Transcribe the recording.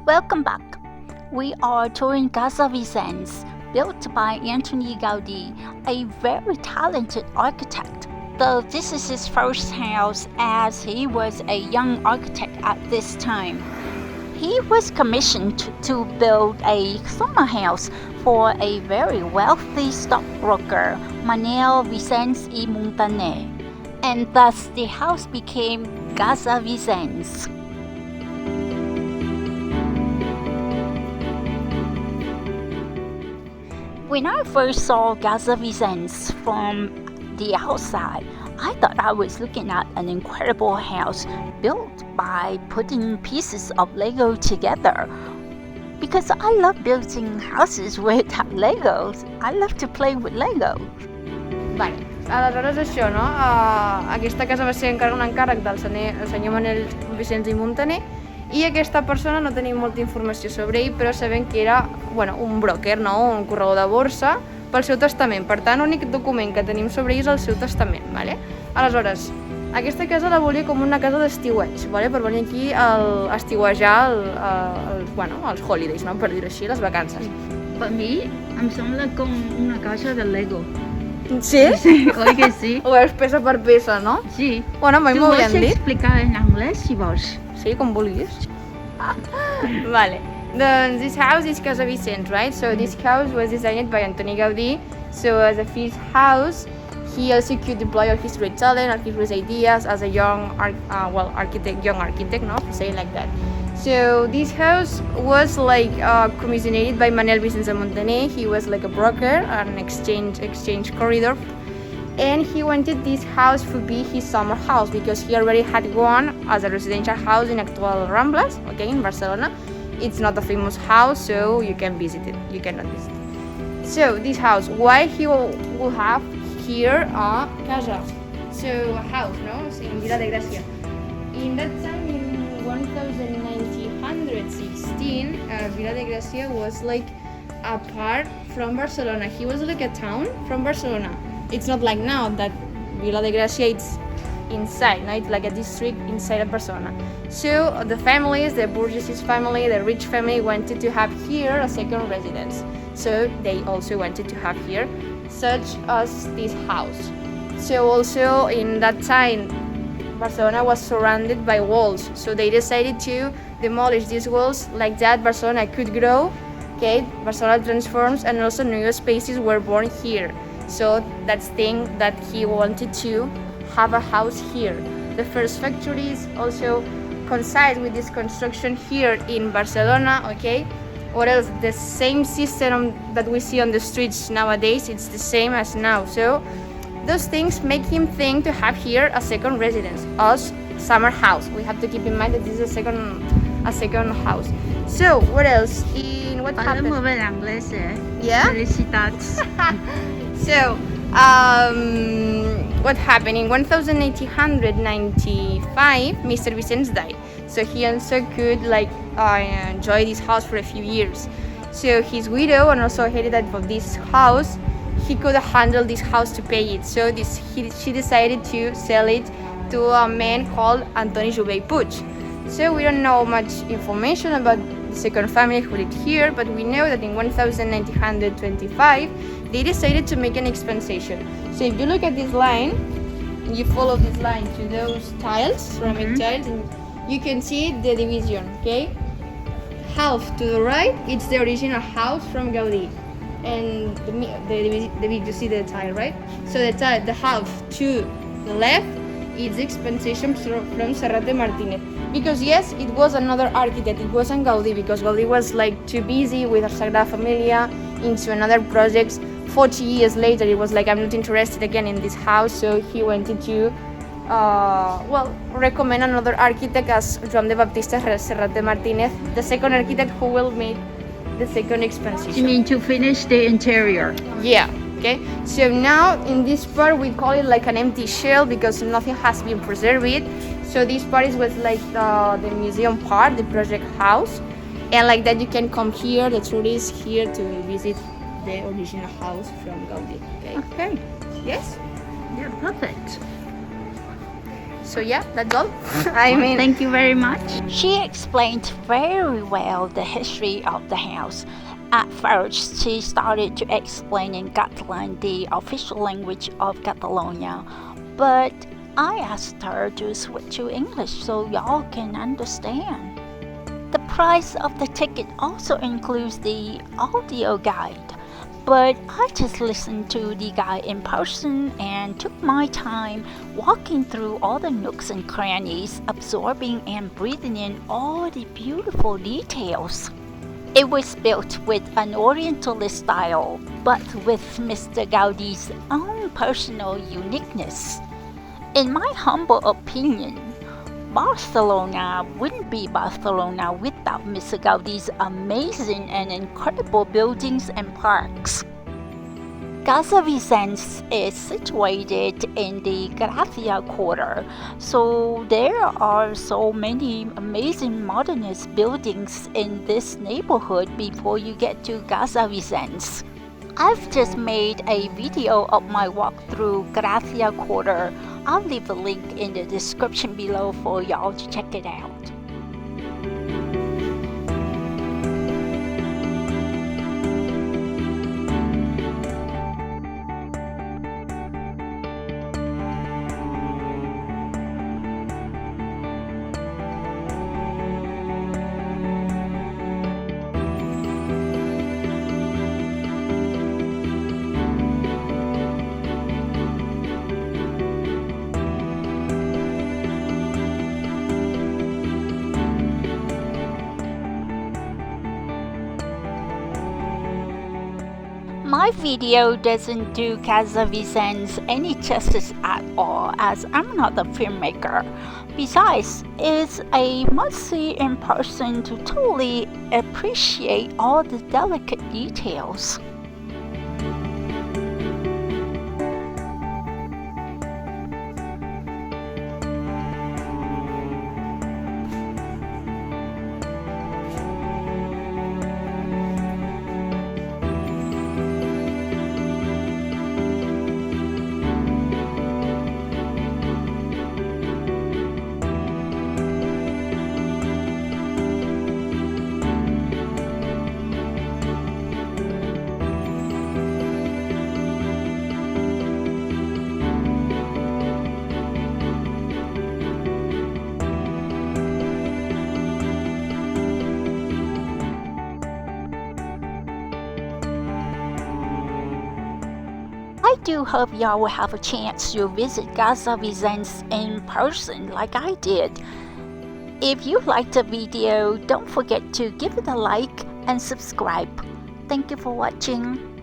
Welcome back. We are touring Casa Vicens, built by Antoni Gaudí, a very talented architect. Though this is his first house as he was a young architect at this time. He was commissioned to build a summer house for a very wealthy stockbroker, Manuel Vincens y Montaner, and thus the house became Casa Vicens. When I first saw Casa Vicens from the outside, I thought I was looking at an incredible house built by putting pieces of Lego together. Because I love building houses with Legos. I love to play with Lego. Vale, aleshores això, no? Aquesta casa va ser un encàrrec del senyor Manuel Vincens i Montaner, i aquesta persona no tenim molta informació sobre ell, però sabem que era un broker, no? Un corredor de borsa pel seu testament. Per tant, l'únic document que tenim sobre ell és el seu testament. Vale? Aleshores, aquesta casa la volia com una casa d'estiueig, vale? Per venir aquí a estiuejar els holidays, no? Per dir-ho així, les vacances. Per mi em sembla com una casa de Lego. Sí? Sí, oi que sí? Ho veus peça per peça, no? Sí. Bueno, mai m'ho havien dit. Tu vols explicar en anglès, si vols? Sí, com vulguis. Vale. Then this house is Casa Vicens, right? So this house was designed by Antoni Gaudí. So as a first house, he also could deploy all his great talent, all his ideas as a young architect, no? Say it like that. So this house was commissioned by Manuel Vincens and Montaner. He was like a broker, an exchange corridor. And he wanted this house to be his summer house because he already had one as a residential house in actual Ramblas, okay, in Barcelona. It's not a famous house, so you can visit it. You cannot visit it. So this house, why he will have here a casa? So a house, no? So in Gaudí Gracia. In that time, in 1916, Gaudí Gracia was like a part from Barcelona. He was like a town from Barcelona. It's not like now that Gaudí Gracia it's inside, no? It's like a district inside of Barcelona. So the families, the bourgeoisie family, the rich family wanted to have here a second residence. So they also wanted to have here such as this house. So also in that time, Barcelona was surrounded by walls. So they decided to demolish these walls. Like that, Barcelona could grow. Okay, Barcelona transforms, and also new spaces were born here. So that's thing that he wanted to have a house here. The first factories also coincide with this construction here in Barcelona, okay? What else? The same system that we see on the streets nowadays, it's the same as now. So those things make him think to have here a second residence, as summer house. We have to keep in mind that this is a second house. So what else? What happened? Parla molt bé l'anglès, Yeah? Felicitats. So, what happened? In 1895, Mr. Vincens died. So he also could enjoy this house for a few years. So his widow and also hereditary of this house, he could handle this house to pay it. So she decided to sell it to a man called Antoni Jové Puig. So we don't know much information about the second family who lived here, but we know that in 1925, they decided to make an expansion. So if you look at this line, you follow this line to those tiles, ceramic tiles, and you can see the division, okay? Half to the right, it's the original house from Gaudí. And you see the tile, right? So the half to the left is the expansion from Serrat de Martínez. Because yes, it was another architect, it wasn't Gaudí, because Gaudí was too busy with Sagrada Familia into another projects. 40 years later, it was I'm not interested again in this house, so he wanted to recommend another architect as Joan de Baptista Serrat de Martínez, the second architect who will make the second expansion. You mean to finish the interior? Yeah, okay. So now in this part we call it an empty shell because nothing has been preserved. So this part was the museum part, the project house, and like that you can come here, the tourists here, to visit the original house from Gaudí. Okay. Okay. Yes? Yeah, perfect. So yeah, that's all. I mean, Thank you very much. She explained very well the history of the house. At first, she started to explain in Catalan, the official language of Catalonia, but I asked her to switch to English so y'all can understand. The price of the ticket also includes the audio guide, but I just listened to the guide in person and took my time walking through all the nooks and crannies, absorbing and breathing in all the beautiful details. It was built with an Orientalist style, but with Mr. Gaudí's own personal uniqueness. In my humble opinion, Barcelona wouldn't be Barcelona without Mr. Gaudí's amazing and incredible buildings and parks. Casa Vicens is situated in the Gracia quarter, so there are so many amazing modernist buildings in this neighborhood before you get to Casa Vicens. I've just made a video of my walk through Gracia quarter. I'll leave a link in the description below for y'all to check it out. My video doesn't do Casa Vicens any justice at all, as I'm not the filmmaker. Besides, it's a must-see in person to totally appreciate all the delicate details. I do hope y'all will have a chance to visit Casa Vicens in person like I did. If you liked the video, don't forget to give it a like and subscribe. Thank you for watching.